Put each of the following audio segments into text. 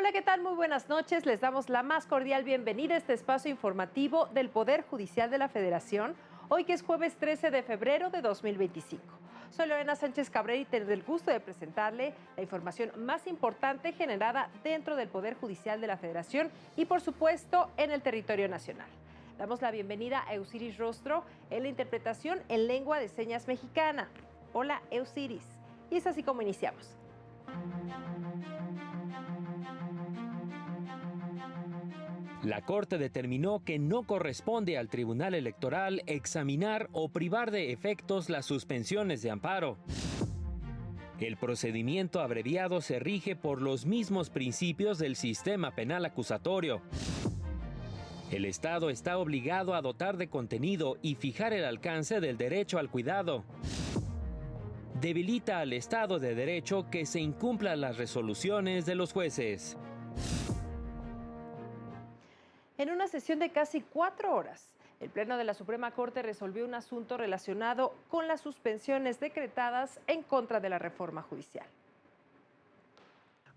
Hola, ¿qué tal? Muy buenas noches. Les damos la más cordial bienvenida a este espacio informativo del Poder Judicial de la Federación, hoy que es jueves 13 de febrero de 2025. Soy Lorena Sánchez Cabrera y tengo el gusto de presentarle la información más importante generada dentro del Poder Judicial de la Federación y, por supuesto, en el territorio nacional. Damos la bienvenida a Eusiris Rostro en la interpretación en lengua de señas mexicana. Hola, Eusiris. Y es así como iniciamos. La Corte determinó que no corresponde al Tribunal Electoral examinar o privar de efectos las suspensiones de amparo. El procedimiento abreviado se rige por los mismos principios del sistema penal acusatorio. El Estado está obligado a dotar de contenido y fijar el alcance del derecho al cuidado. Debilita al Estado de Derecho que se incumplan las resoluciones de los jueces. En una sesión de casi 4 horas, el Pleno de la Suprema Corte resolvió un asunto relacionado con las suspensiones decretadas en contra de la reforma judicial.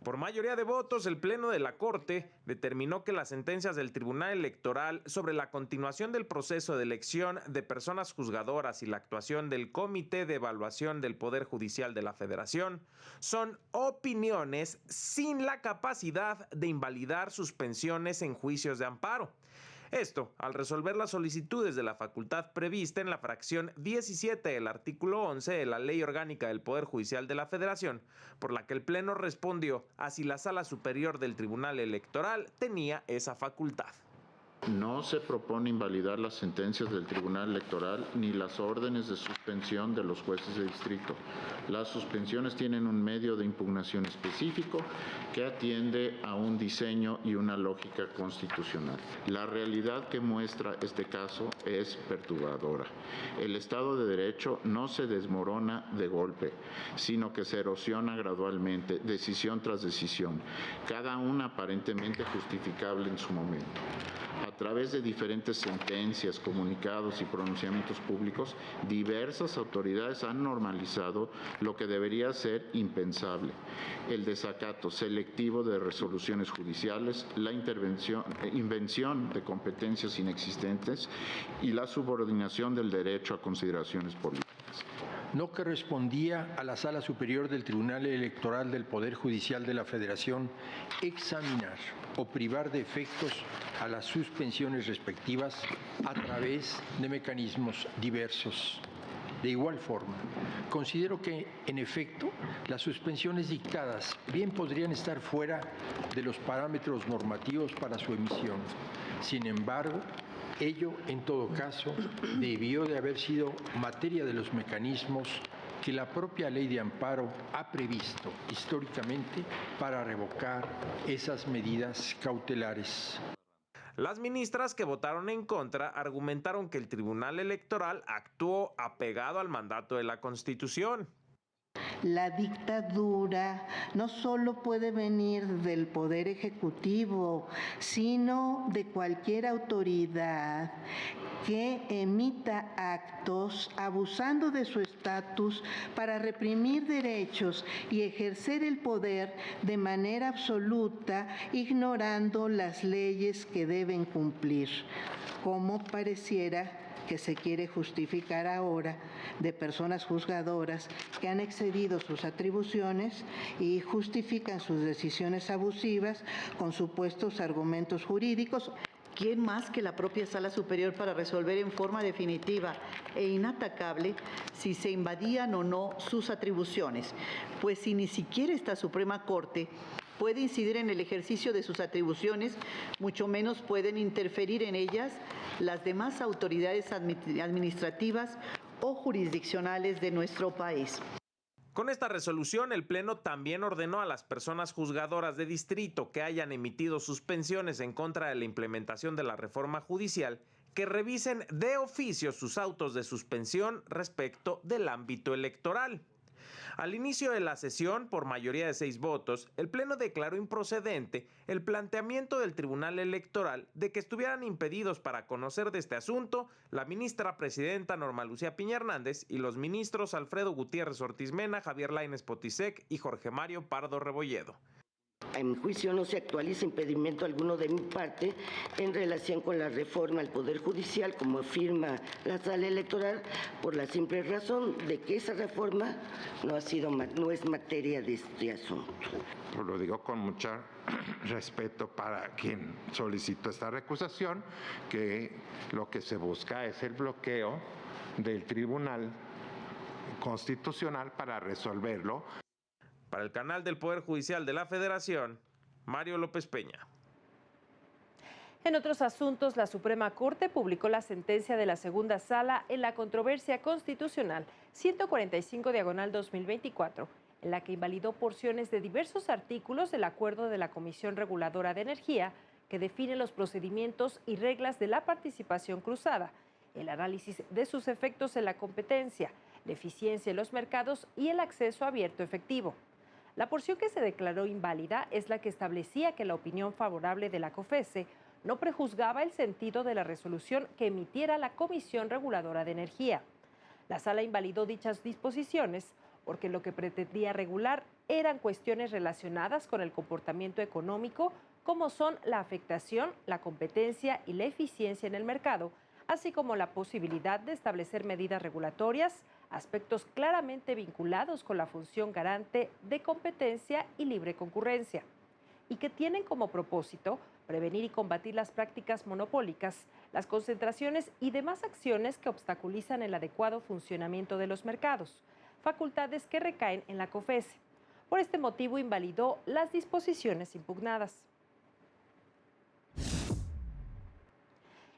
Por mayoría de votos, el Pleno de la Corte determinó que las sentencias del Tribunal Electoral sobre la continuación del proceso de elección de personas juzgadoras y la actuación del Comité de Evaluación del Poder Judicial de la Federación son opiniones sin la capacidad de invalidar suspensiones en juicios de amparo. Esto, al resolver las solicitudes de la facultad prevista en la fracción 17 del artículo 11 de la Ley Orgánica del Poder Judicial de la Federación, por la que el Pleno respondió a si la Sala Superior del Tribunal Electoral tenía esa facultad. No se propone invalidar las sentencias del Tribunal Electoral ni las órdenes de suspensión de los jueces de distrito. Las suspensiones tienen un medio de impugnación específico que atiende a un diseño y una lógica constitucional. La realidad que muestra este caso es perturbadora. El Estado de Derecho no se desmorona de golpe, sino que se erosiona gradualmente, decisión tras decisión, cada una aparentemente justificable en su momento. A través de diferentes sentencias, comunicados y pronunciamientos públicos, diversas autoridades han normalizado lo que debería ser impensable: el desacato selectivo de resoluciones judiciales, la invención de competencias inexistentes y la subordinación del derecho a consideraciones políticas. No correspondía a la Sala Superior del Tribunal Electoral del Poder Judicial de la Federación examinar o privar de efectos a las suspensiones respectivas a través de mecanismos diversos. De igual forma, considero que, en efecto, las suspensiones dictadas bien podrían estar fuera de los parámetros normativos para su emisión. Sin embargo, ello, en todo caso, debió de haber sido materia de los mecanismos que la propia ley de amparo ha previsto históricamente para revocar esas medidas cautelares. Las ministras que votaron en contra argumentaron que el Tribunal Electoral actuó apegado al mandato de la Constitución. La dictadura no solo puede venir del Poder Ejecutivo, sino de cualquier autoridad que emita actos abusando de su estatus para reprimir derechos y ejercer el poder de manera absoluta, ignorando las leyes que deben cumplir, como pareciera que se quiere justificar ahora de personas juzgadoras que han excedido sus atribuciones y justifican sus decisiones abusivas con supuestos argumentos jurídicos. ¿Quién más que la propia Sala Superior para resolver en forma definitiva e inatacable si se invadían o no sus atribuciones? Pues si ni siquiera esta Suprema Corte puede incidir en el ejercicio de sus atribuciones, mucho menos pueden interferir en ellas las demás autoridades administrativas o jurisdiccionales de nuestro país. Con esta resolución, el Pleno también ordenó a las personas juzgadoras de distrito que hayan emitido suspensiones en contra de la implementación de la reforma judicial que revisen de oficio sus autos de suspensión respecto del ámbito electoral. Al inicio de la sesión, por mayoría de 6 votos, el Pleno declaró improcedente el planteamiento del Tribunal Electoral de que estuvieran impedidos para conocer de este asunto la ministra presidenta Norma Lucía Piña Hernández y los ministros Alfredo Gutiérrez Ortiz Mena, Javier Lainez Potisek y Jorge Mario Pardo Rebolledo. En mi juicio no se actualiza impedimento alguno de mi parte en relación con la reforma al Poder Judicial, como afirma la Sala Electoral, por la simple razón de que esa reforma no es materia de este asunto. Lo digo con mucho respeto para quien solicitó esta recusación, que lo que se busca es el bloqueo del Tribunal Constitucional para resolverlo. Para el canal del Poder Judicial de la Federación, Mario López Peña. En otros asuntos, la Suprema Corte publicó la sentencia de la segunda sala en la controversia constitucional 145/2024, en la que invalidó porciones de diversos artículos del acuerdo de la Comisión Reguladora de Energía que define los procedimientos y reglas de la participación cruzada, el análisis de sus efectos en la competencia, la eficiencia en los mercados y el acceso abierto efectivo. La porción que se declaró inválida es la que establecía que la opinión favorable de la COFECE no prejuzgaba el sentido de la resolución que emitiera la Comisión Reguladora de Energía. La sala invalidó dichas disposiciones porque lo que pretendía regular eran cuestiones relacionadas con el comportamiento económico, como son la afectación, la competencia y la eficiencia en el mercado, así como la posibilidad de establecer medidas regulatorias, aspectos claramente vinculados con la función garante de competencia y libre concurrencia, y que tienen como propósito prevenir y combatir las prácticas monopólicas, las concentraciones y demás acciones que obstaculizan el adecuado funcionamiento de los mercados, facultades que recaen en la COFECE. Por este motivo invalidó las disposiciones impugnadas.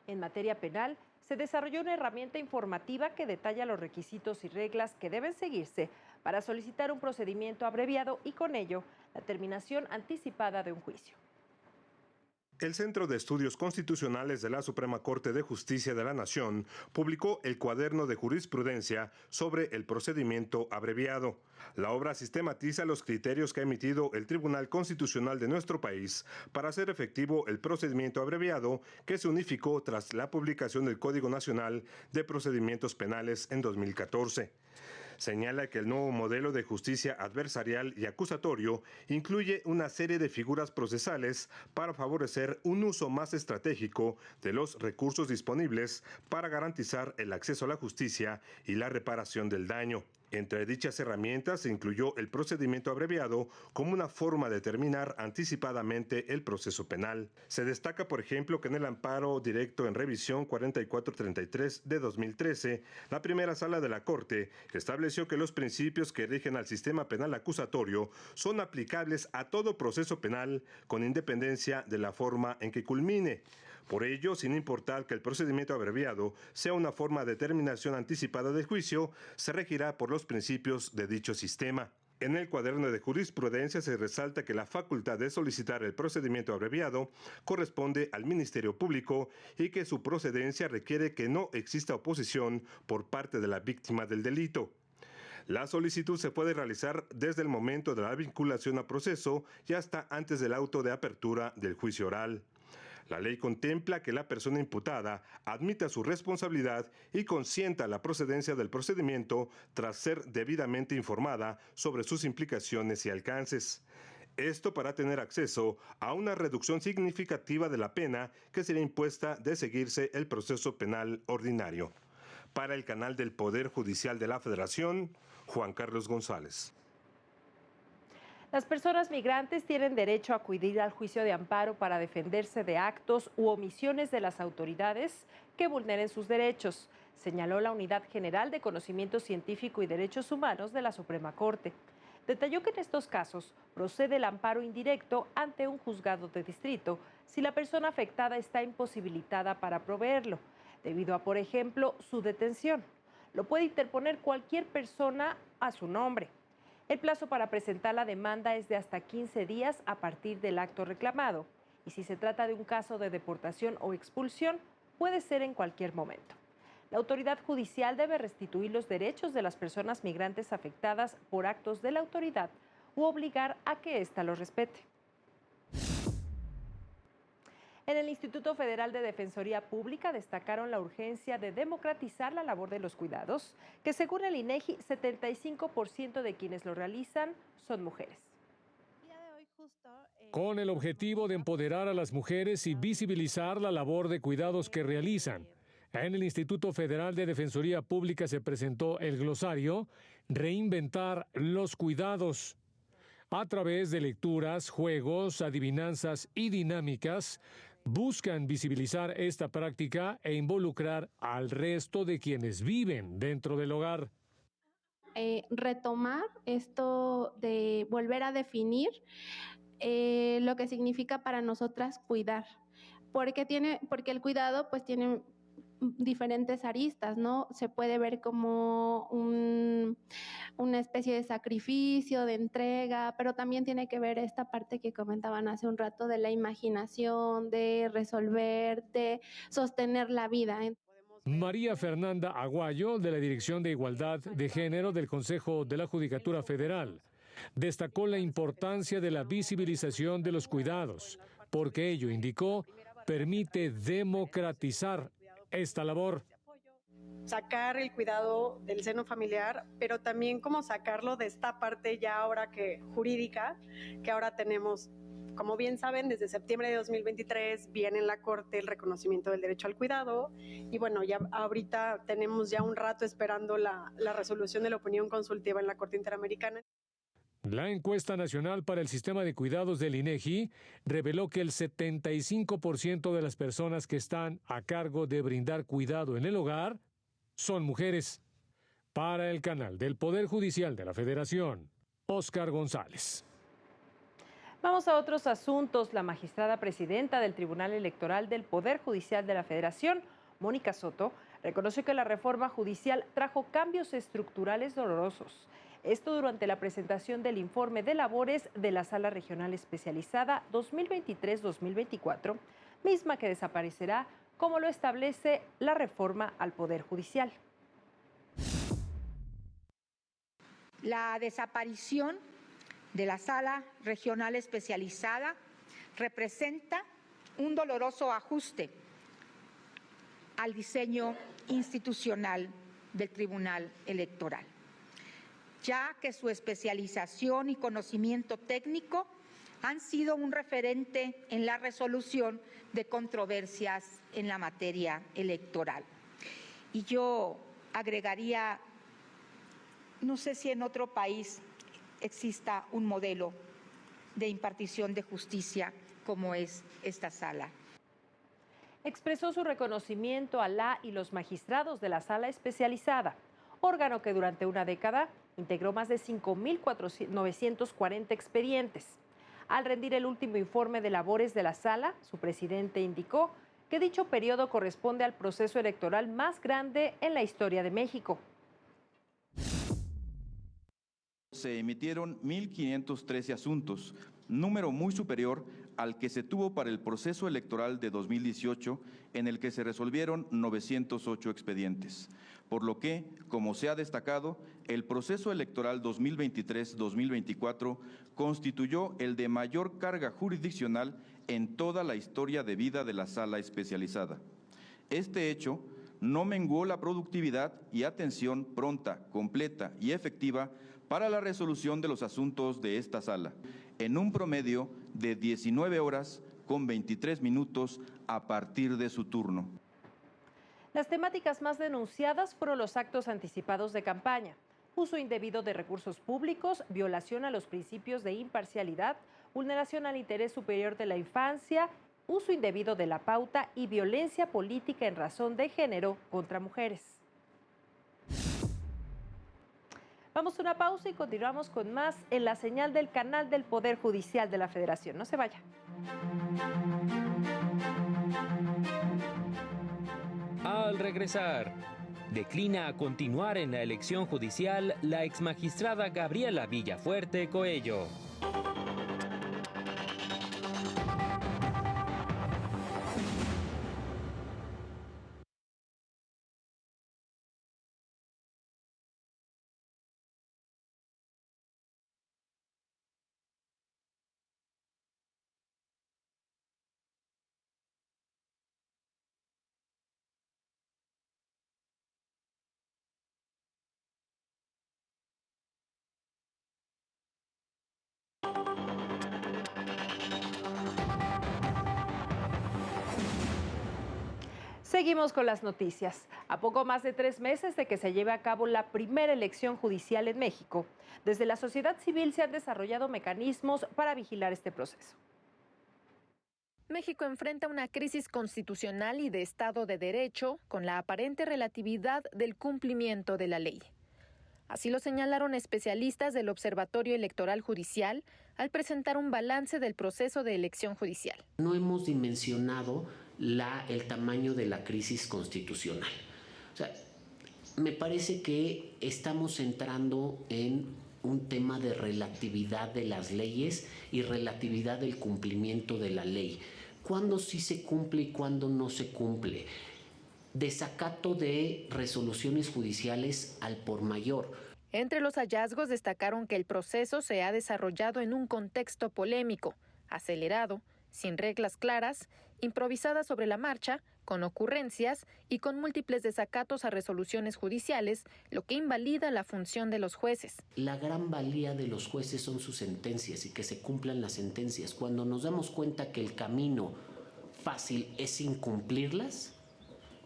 En materia penal, se desarrolló una herramienta informativa que detalla los requisitos y reglas que deben seguirse para solicitar un procedimiento abreviado y con ello la terminación anticipada de un juicio. El Centro de Estudios Constitucionales de la Suprema Corte de Justicia de la Nación publicó el cuaderno de jurisprudencia sobre el procedimiento abreviado. La obra sistematiza los criterios que ha emitido el Tribunal Constitucional de nuestro país para hacer efectivo el procedimiento abreviado que se unificó tras la publicación del Código Nacional de Procedimientos Penales en 2014. Señala que el nuevo modelo de justicia adversarial y acusatorio incluye una serie de figuras procesales para favorecer un uso más estratégico de los recursos disponibles para garantizar el acceso a la justicia y la reparación del daño. Entre dichas herramientas se incluyó el procedimiento abreviado como una forma de terminar anticipadamente el proceso penal. Se destaca, por ejemplo, que en el amparo directo en revisión 4433 de 2013, la primera sala de la Corte estableció que los principios que rigen al sistema penal acusatorio son aplicables a todo proceso penal con independencia de la forma en que culmine. Por ello, sin importar que el procedimiento abreviado sea una forma de terminación anticipada del juicio, se regirá por los principios de dicho sistema. En el cuaderno de jurisprudencia se resalta que la facultad de solicitar el procedimiento abreviado corresponde al Ministerio Público y que su procedencia requiere que no exista oposición por parte de la víctima del delito. La solicitud se puede realizar desde el momento de la vinculación a proceso y hasta antes del auto de apertura del juicio oral. La ley contempla que la persona imputada admita su responsabilidad y consienta la procedencia del procedimiento tras ser debidamente informada sobre sus implicaciones y alcances. Esto para tener acceso a una reducción significativa de la pena que sería impuesta de seguirse el proceso penal ordinario. Para el canal del Poder Judicial de la Federación, Juan Carlos González. Las personas migrantes tienen derecho a acudir al juicio de amparo para defenderse de actos u omisiones de las autoridades que vulneren sus derechos, señaló la Unidad General de Conocimiento Científico y Derechos Humanos de la Suprema Corte. Detalló que en estos casos procede el amparo indirecto ante un juzgado de distrito si la persona afectada está imposibilitada para proveerlo, debido a, por ejemplo, su detención. Lo puede interponer cualquier persona a su nombre. El plazo para presentar la demanda es de hasta 15 días a partir del acto reclamado, y si se trata de un caso de deportación o expulsión, puede ser en cualquier momento. La autoridad judicial debe restituir los derechos de las personas migrantes afectadas por actos de la autoridad u obligar a que ésta los respete. En el Instituto Federal de Defensoría Pública destacaron la urgencia de democratizar la labor de los cuidados, que según el INEGI, 75% de quienes lo realizan son mujeres. El día de hoy justo con el objetivo de empoderar a las mujeres y visibilizar la labor de cuidados que realizan. En el Instituto Federal de Defensoría Pública se presentó el glosario Reinventar los cuidados. A través de lecturas, juegos, adivinanzas y dinámicas, buscan visibilizar esta práctica e involucrar al resto de quienes viven dentro del hogar. Retomar esto de volver a definir lo que significa para nosotras cuidar, porque el cuidado pues tiene diferentes aristas, ¿no? Se puede ver como una especie de sacrificio, de entrega, pero también tiene que ver esta parte que comentaban hace un rato de la imaginación, de resolver, de sostener la vida. María Fernanda Aguayo, de la Dirección de Igualdad de Género del Consejo de la Judicatura Federal, destacó la importancia de la visibilización de los cuidados, porque ello, indicó, permite democratizar esta labor. Sacar el cuidado del seno familiar, pero también como sacarlo de esta parte ya ahora que jurídica, que ahora tenemos, como bien saben, desde septiembre de 2023 viene en la Corte el reconocimiento del derecho al cuidado y bueno, ya ahorita tenemos ya un rato esperando la resolución de la opinión consultiva en la Corte Interamericana. La encuesta nacional para el sistema de cuidados del INEGI reveló que el 75% de las personas que están a cargo de brindar cuidado en el hogar son mujeres. Para el canal del Poder Judicial de la Federación, Óscar González. Vamos a otros asuntos. La magistrada presidenta del Tribunal Electoral del Poder Judicial de la Federación, Mónica Soto, reconoció que la reforma judicial trajo cambios estructurales dolorosos. Esto durante la presentación del informe de labores de la Sala Regional Especializada 2023-2024, misma que desaparecerá como lo establece la reforma al Poder Judicial. La desaparición de la Sala Regional Especializada representa un doloroso ajuste al diseño institucional del Tribunal Electoral, ya que su especialización y conocimiento técnico han sido un referente en la resolución de controversias en la materia electoral. Y yo agregaría, no sé si en otro país exista un modelo de impartición de justicia como es esta sala. Expresó su reconocimiento a la y los magistrados de la Sala Especializada, órgano que durante una década integró más de 5.940 expedientes. Al rendir el último informe de labores de la sala, su presidente indicó que dicho periodo corresponde al proceso electoral más grande en la historia de México. Se emitieron 1.513 asuntos, número muy superior al que se tuvo para el proceso electoral de 2018, en el que se resolvieron 908 expedientes. Por lo que, como se ha destacado, el proceso electoral 2023-2024 constituyó el de mayor carga jurisdiccional en toda la historia de vida de la Sala Especializada. Este hecho no menguó la productividad y atención pronta, completa y efectiva para la resolución de los asuntos de esta sala, en un promedio de 19 horas con 23 minutos a partir de su turno. Las temáticas más denunciadas fueron los actos anticipados de campaña, uso indebido de recursos públicos, violación a los principios de imparcialidad, vulneración al interés superior de la infancia, uso indebido de la pauta y violencia política en razón de género contra mujeres. Vamos a una pausa y continuamos con más en la señal del canal del Poder Judicial de la Federación. No se vaya. Al regresar, declina a continuar en la elección judicial la exmagistrada Gabriela Villafuerte Coello. Seguimos con las noticias. A poco más de 3 meses de que se lleve a cabo la primera elección judicial en México, desde la sociedad civil se han desarrollado mecanismos para vigilar este proceso. México enfrenta una crisis constitucional y de Estado de Derecho con la aparente relatividad del cumplimiento de la ley. Así lo señalaron especialistas del Observatorio Electoral Judicial al presentar un balance del proceso de elección judicial. No hemos dimensionado el tamaño de la crisis constitucional. O sea, me parece que estamos entrando en un tema de relatividad de las leyes y relatividad del cumplimiento de la ley. ¿Cuándo sí se cumple y cuándo no se cumple? Desacato de resoluciones judiciales al por mayor. Entre los hallazgos destacaron que el proceso se ha desarrollado en un contexto polémico, acelerado, sin reglas claras, improvisada sobre la marcha, con ocurrencias y con múltiples desacatos a resoluciones judiciales, lo que invalida la función de los jueces. La gran valía de los jueces son sus sentencias y que se cumplan las sentencias. Cuando nos damos cuenta que el camino fácil es incumplirlas,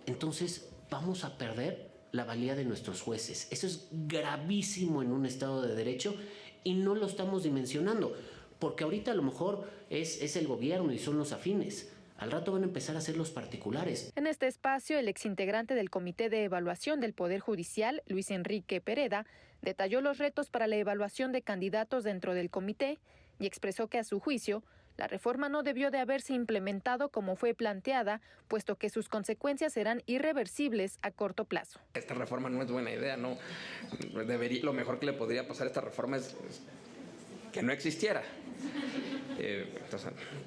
entonces vamos a perder la valía de nuestros jueces. Eso es gravísimo en un Estado de Derecho y no lo estamos dimensionando, porque ahorita a lo mejor es el gobierno y son los afines. Al rato van a empezar a ser los particulares. En este espacio, el exintegrante del Comité de Evaluación del Poder Judicial, Luis Enrique Pereda, detalló los retos para la evaluación de candidatos dentro del comité y expresó que, a su juicio, la reforma no debió de haberse implementado como fue planteada, puesto que sus consecuencias serán irreversibles a corto plazo. Esta reforma no es buena idea, ¿no? Lo mejor que le podría pasar a esta reforma es que no existiera.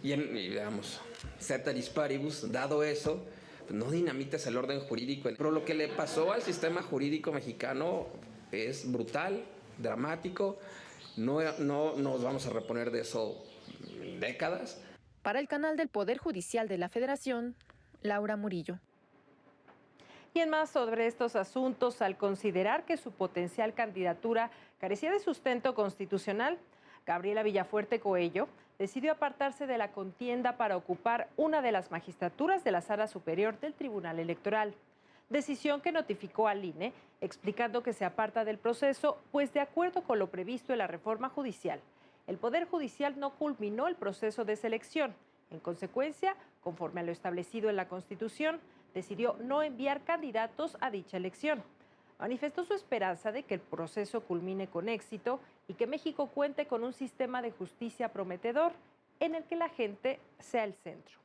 Y digamos, ceteris paribus, dado eso, pues no dinamites el orden jurídico. Pero lo que le pasó al sistema jurídico mexicano es brutal, dramático. No nos vamos a reponer de eso en décadas. Para el canal del Poder Judicial de la Federación, Laura Murillo. Y en más sobre estos asuntos, al considerar que su potencial candidatura carecía de sustento constitucional, Gabriela Villafuerte Coello decidió apartarse de la contienda para ocupar una de las magistraturas de la Sala Superior del Tribunal Electoral. Decisión que notificó al INE, explicando que se aparta del proceso, pues de acuerdo con lo previsto en la reforma judicial, el Poder Judicial no culminó el proceso de selección. En consecuencia, conforme a lo establecido en la Constitución, decidió no enviar candidatos a dicha elección. Manifestó su esperanza de que el proceso culmine con éxito y que México cuente con un sistema de justicia prometedor en el que la gente sea el centro.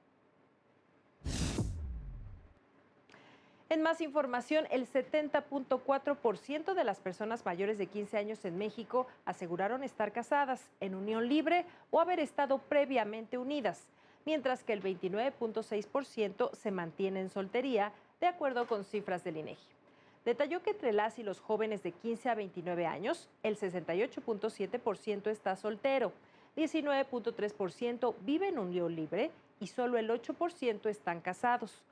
En más información, el 70.4% de las personas mayores de 15 años en México aseguraron estar casadas, en unión libre o haber estado previamente unidas, mientras que el 29.6% se mantiene en soltería, de acuerdo con cifras del INEGI. Detalló que entre las y los jóvenes de 15 a 29 años, el 68.7% está soltero, 19.3% vive en unión libre y solo el 8% están casados.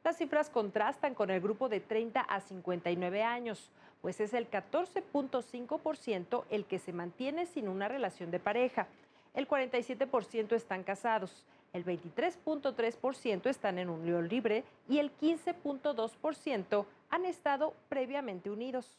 Las cifras contrastan con el grupo de 30 a 59 años, pues es el 14.5% el que se mantiene sin una relación de pareja. El 47% están casados, el 23.3% están en unión libre y el 15.2% han estado previamente unidos.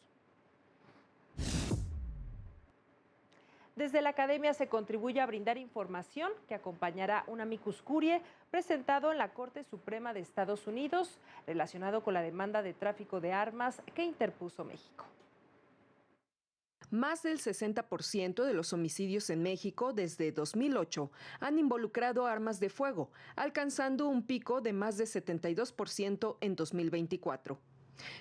Desde la academia se contribuye a brindar información que acompañará un amicus curiae presentado en la Corte Suprema de Estados Unidos relacionado con la demanda de tráfico de armas que interpuso México. Más del 60% de los homicidios en México desde 2008 han involucrado armas de fuego, alcanzando un pico de más de 72% en 2024.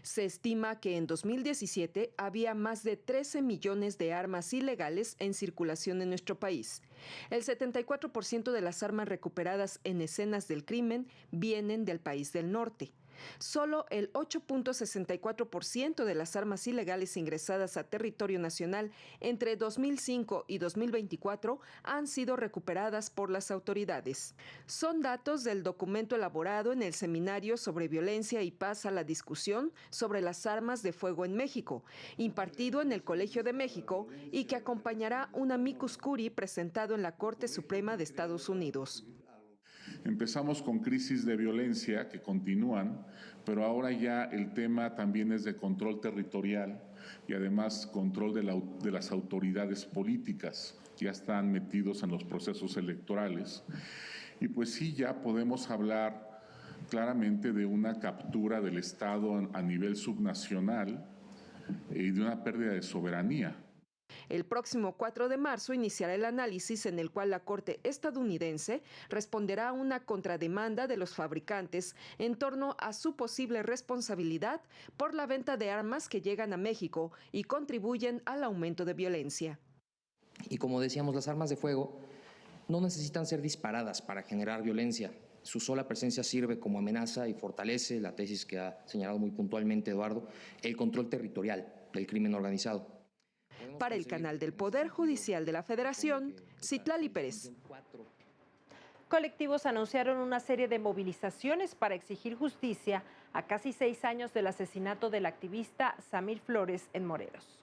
Se estima que en 2017 había más de 13 millones de armas ilegales en circulación en nuestro país. El 74% de las armas recuperadas en escenas del crimen vienen del país del norte. Solo el 8.64% de las armas ilegales ingresadas a territorio nacional entre 2005 y 2024 han sido recuperadas por las autoridades. Son datos del documento elaborado en el Seminario sobre Violencia y Paz a la Discusión sobre las Armas de Fuego en México, impartido en el Colegio de México y que acompañará un amicus curiae presentado en la Corte Suprema de Estados Unidos. Empezamos con crisis de violencia que continúan, pero ahora ya el tema también es de control territorial y además control de las autoridades políticas. Ya están metidos en los procesos electorales. Y pues sí, ya podemos hablar claramente de una captura del Estado a nivel subnacional y de una pérdida de soberanía. El próximo 4 de marzo iniciará el análisis en el cual la Corte estadounidense responderá a una contrademanda de los fabricantes en torno a su posible responsabilidad por la venta de armas que llegan a México y contribuyen al aumento de violencia. Y como decíamos, las armas de fuego no necesitan ser disparadas para generar violencia. Su sola presencia sirve como amenaza y fortalece, la tesis que ha señalado muy puntualmente Eduardo, el control territorial del crimen organizado. Para el canal del Poder Judicial de la Federación, Citlali Pérez. Colectivos anunciaron una serie de movilizaciones para exigir justicia a casi 6 años del asesinato del activista Samir Flores en Morelos.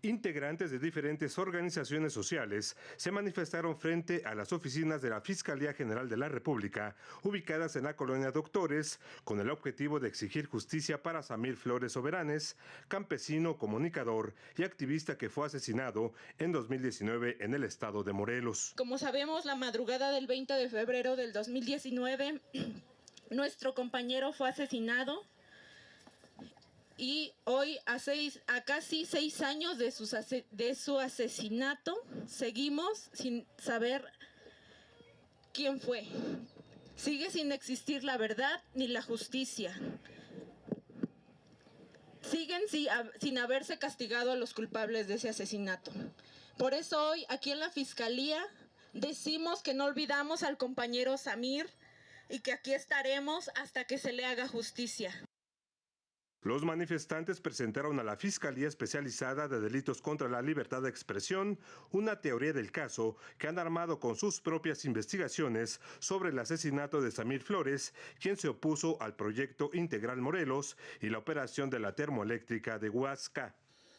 Integrantes de diferentes organizaciones sociales se manifestaron frente a las oficinas de la Fiscalía General de la República, ubicadas en la colonia Doctores, con el objetivo de exigir justicia para Samir Flores Soberanes, campesino, comunicador y activista que fue asesinado en 2019 en el estado de Morelos. Como sabemos, la madrugada del 20 de febrero del 2019, nuestro compañero fue asesinado. Y hoy, a casi 6 años de su asesinato, seguimos sin saber quién fue. Sigue sin existir la verdad ni la justicia. Siguen sin haberse castigado a los culpables de ese asesinato. Por eso hoy, aquí en la Fiscalía, decimos que no olvidamos al compañero Samir y que aquí estaremos hasta que se le haga justicia. Los manifestantes presentaron a la Fiscalía Especializada de Delitos contra la Libertad de Expresión una teoría del caso que han armado con sus propias investigaciones sobre el asesinato de Samir Flores, quien se opuso al proyecto Integral Morelos y la operación de la termoeléctrica de Huasca.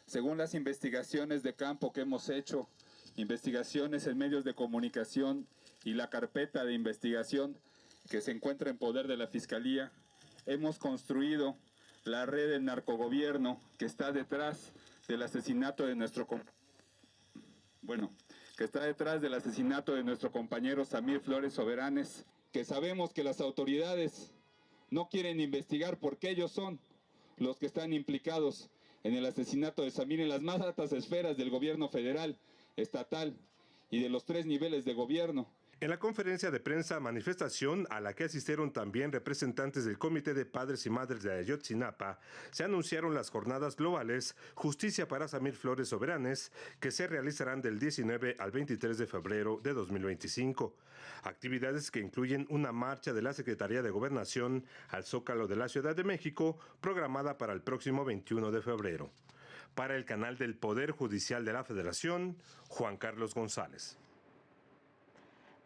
Según las investigaciones de campo que hemos hecho, investigaciones en medios de comunicación y la carpeta de investigación que se encuentra en poder de la Fiscalía, hemos construido la red del narcogobierno que está detrás del asesinato de nuestro compañero Samir Flores Soberanes, que sabemos que las autoridades no quieren investigar porque ellos son los que están implicados en el asesinato de Samir en las más altas esferas del gobierno federal, estatal y de los 3 niveles de gobierno. En la conferencia de prensa manifestación, a la que asistieron también representantes del Comité de Padres y Madres de Ayotzinapa, se anunciaron las jornadas globales Justicia para Samir Flores Soberanes, que se realizarán del 19 al 23 de febrero de 2025. Actividades que incluyen una marcha de la Secretaría de Gobernación al Zócalo de la Ciudad de México, programada para el próximo 21 de febrero. Para el canal del Poder Judicial de la Federación, Juan Carlos González.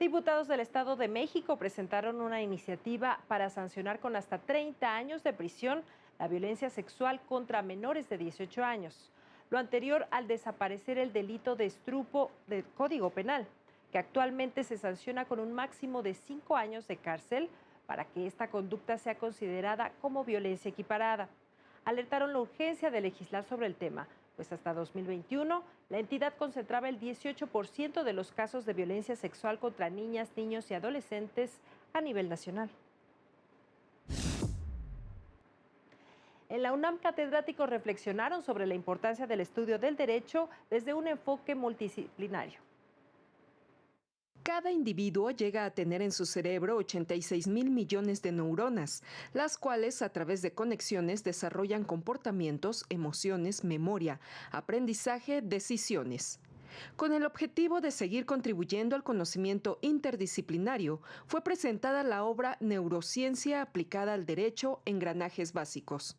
Diputados del Estado de México presentaron una iniciativa para sancionar con hasta 30 años de prisión la violencia sexual contra menores de 18 años. Lo anterior al desaparecer el delito de estrupo del Código Penal, que actualmente se sanciona con un máximo de 5 años de cárcel para que esta conducta sea considerada como violencia equiparada. Alertaron la urgencia de legislar sobre el tema, pues hasta 2021 la entidad concentraba el 18% de los casos de violencia sexual contra niñas, niños y adolescentes a nivel nacional. En la UNAM, catedráticos reflexionaron sobre la importancia del estudio del derecho desde un enfoque multidisciplinario. Cada individuo llega a tener en su cerebro 86,000 millones de neuronas, las cuales a través de conexiones desarrollan comportamientos, emociones, memoria, aprendizaje, decisiones. Con el objetivo de seguir contribuyendo al conocimiento interdisciplinario, fue presentada la obra Neurociencia aplicada al derecho, engranajes básicos.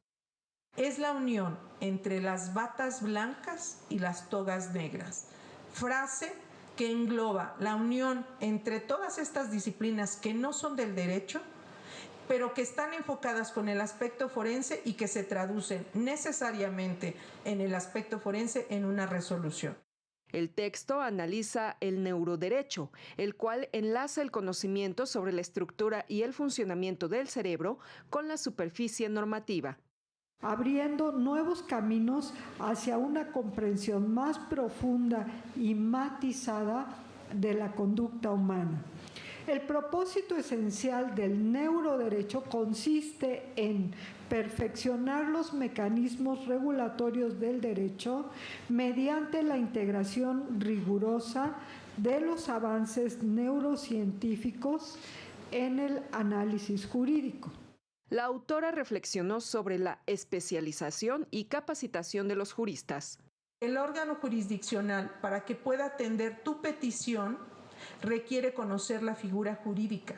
Es la unión entre las batas blancas y las togas negras. Frase que engloba la unión entre todas estas disciplinas que no son del derecho, pero que están enfocadas con el aspecto forense y que se traducen necesariamente en el aspecto forense en una resolución. El texto analiza el neuroderecho, el cual enlaza el conocimiento sobre la estructura y el funcionamiento del cerebro con la superficie normativa, abriendo nuevos caminos hacia una comprensión más profunda y matizada de la conducta humana. El propósito esencial del neuroderecho consiste en perfeccionar los mecanismos regulatorios del derecho mediante la integración rigurosa de los avances neurocientíficos en el análisis jurídico. La autora reflexionó sobre la especialización y capacitación de los juristas. El órgano jurisdiccional, para que pueda atender tu petición, requiere conocer la figura jurídica.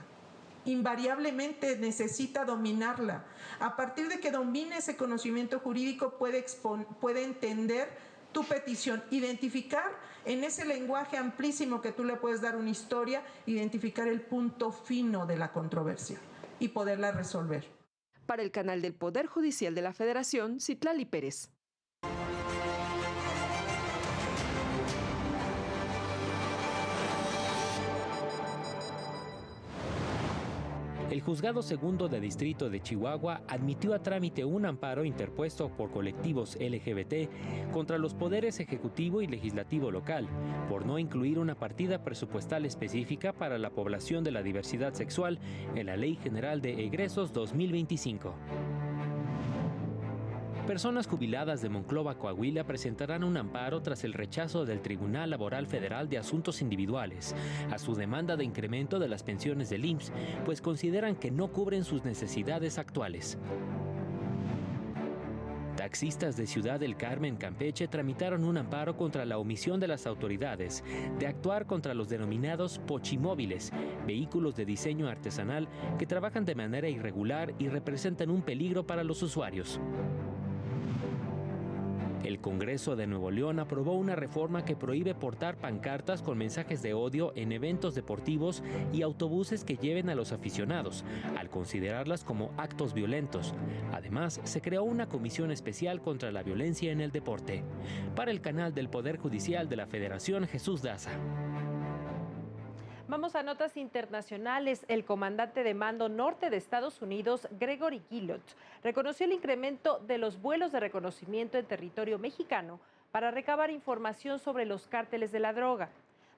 Invariablemente necesita dominarla. A partir de que domine ese conocimiento jurídico, puede entender tu petición, identificar en ese lenguaje amplísimo que tú le puedes dar una historia, identificar el punto fino de la controversia y poderla resolver. Para el canal del Poder Judicial de la Federación, Citlali Pérez. El Juzgado Segundo de Distrito de Chihuahua admitió a trámite un amparo interpuesto por colectivos LGBT contra los poderes ejecutivo y legislativo local por no incluir una partida presupuestal específica para la población de la diversidad sexual en la Ley General de Egresos 2025. Personas jubiladas de Monclova, Coahuila, presentarán un amparo tras el rechazo del Tribunal Laboral Federal de Asuntos Individuales a su demanda de incremento de las pensiones del IMSS, pues consideran que no cubren sus necesidades actuales. Taxistas de Ciudad del Carmen, Campeche, tramitaron un amparo contra la omisión de las autoridades de actuar contra los denominados pochimóviles, vehículos de diseño artesanal que trabajan de manera irregular y representan un peligro para los usuarios. El Congreso de Nuevo León aprobó una reforma que prohíbe portar pancartas con mensajes de odio en eventos deportivos y autobuses que lleven a los aficionados, al considerarlas como actos violentos. Además, se creó una comisión especial contra la violencia en el deporte. Para el canal del Poder Judicial de la Federación, Jesús Daza. Vamos a notas internacionales. El comandante de mando norte de Estados Unidos, Gregory Guilloch, reconoció el incremento de los vuelos de reconocimiento en territorio mexicano para recabar información sobre los cárteles de la droga.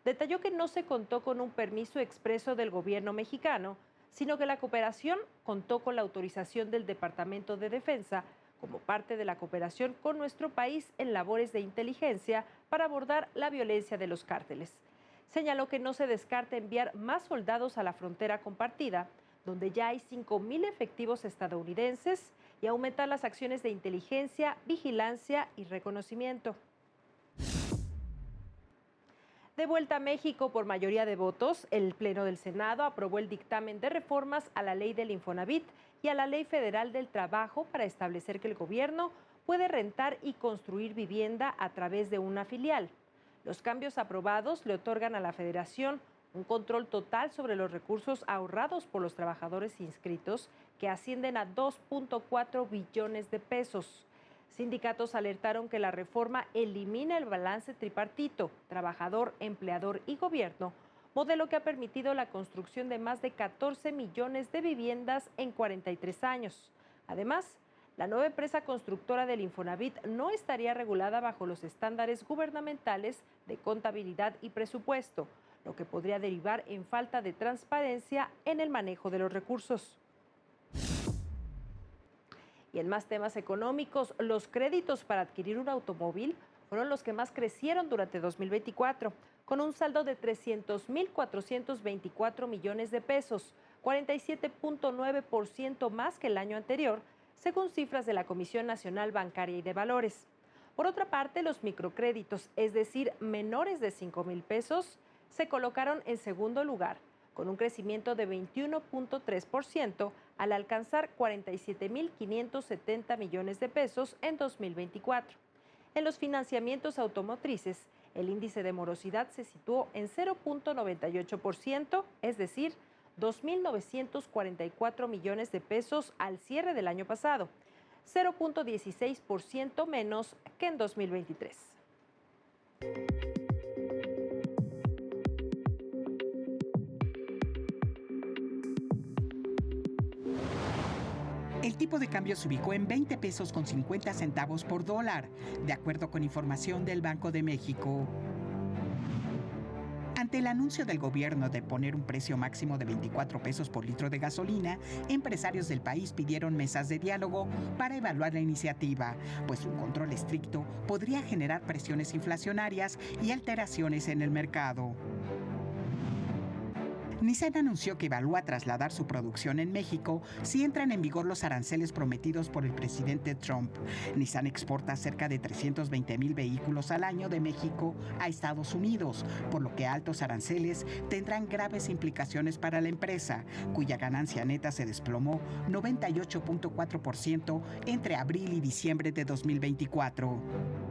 Detalló que no se contó con un permiso expreso del gobierno mexicano, sino que la cooperación contó con la autorización del Departamento de Defensa como parte de la cooperación con nuestro país en labores de inteligencia para abordar la violencia de los cárteles. Señaló que no se descarta enviar más soldados a la frontera compartida, donde ya hay 5,000 efectivos estadounidenses, y aumentar las acciones de inteligencia, vigilancia y reconocimiento. De vuelta a México por mayoría de votos, el Pleno del Senado aprobó el dictamen de reformas a la Ley del Infonavit y a la Ley Federal del Trabajo para establecer que el gobierno puede rentar y construir vivienda a través de una filial. Los cambios aprobados le otorgan a la Federación un control total sobre los recursos ahorrados por los trabajadores inscritos, que ascienden a 2.4 billones de pesos. Sindicatos alertaron que la reforma elimina el balance tripartito, trabajador, empleador y gobierno, modelo que ha permitido la construcción de más de 14 millones de viviendas en 43 años. Además, la nueva empresa constructora del Infonavit no estaría regulada bajo los estándares gubernamentales de contabilidad y presupuesto, lo que podría derivar en falta de transparencia en el manejo de los recursos. Y en más temas económicos, los créditos para adquirir un automóvil fueron los que más crecieron durante 2024, con un saldo de 300.424 millones de pesos, 47.9% más que el año anterior, según cifras de la Comisión Nacional Bancaria y de Valores. Por otra parte, los microcréditos, es decir, menores de 5,000 pesos, se colocaron en segundo lugar, con un crecimiento de 21.3% al alcanzar 47.570 millones de pesos en 2024. En los financiamientos automotrices, el índice de morosidad se situó en 0.98%, es decir, 2.944 millones de pesos al cierre del año pasado, 0.16% menos que en 2023. El tipo de cambio se ubicó en 20 pesos con 50 centavos por dólar, de acuerdo con información del Banco de México. Ante el anuncio del gobierno de poner un precio máximo de 24 pesos por litro de gasolina, empresarios del país pidieron mesas de diálogo para evaluar la iniciativa, pues un control estricto podría generar presiones inflacionarias y alteraciones en el mercado. Nissan anunció que evalúa trasladar su producción en México si entran en vigor los aranceles prometidos por el presidente Trump. Nissan exporta cerca de 320,000 vehículos al año de México a Estados Unidos, por lo que altos aranceles tendrán graves implicaciones para la empresa, cuya ganancia neta se desplomó 98.4% entre abril y diciembre de 2024.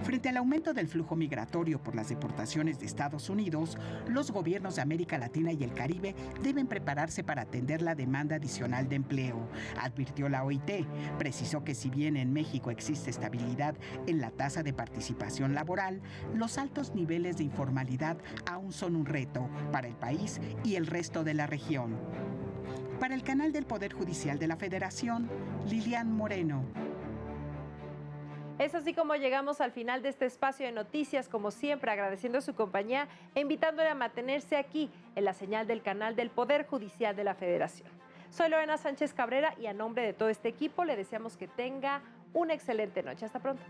Frente al aumento del flujo migratorio por las deportaciones de Estados Unidos, los gobiernos de América Latina y el Caribe deben prepararse para atender la demanda adicional de empleo, advirtió la OIT. Precisó que si bien en México existe estabilidad en la tasa de participación laboral, los altos niveles de informalidad aún son un reto para el país y el resto de la región. Para el canal del Poder Judicial de la Federación, Lilian Moreno. Es así como llegamos al final de este espacio de noticias, como siempre agradeciendo su compañía e invitándole a mantenerse aquí en la señal del canal del Poder Judicial de la Federación. Soy Lorena Sánchez Cabrera y a nombre de todo este equipo le deseamos que tenga una excelente noche. Hasta pronto.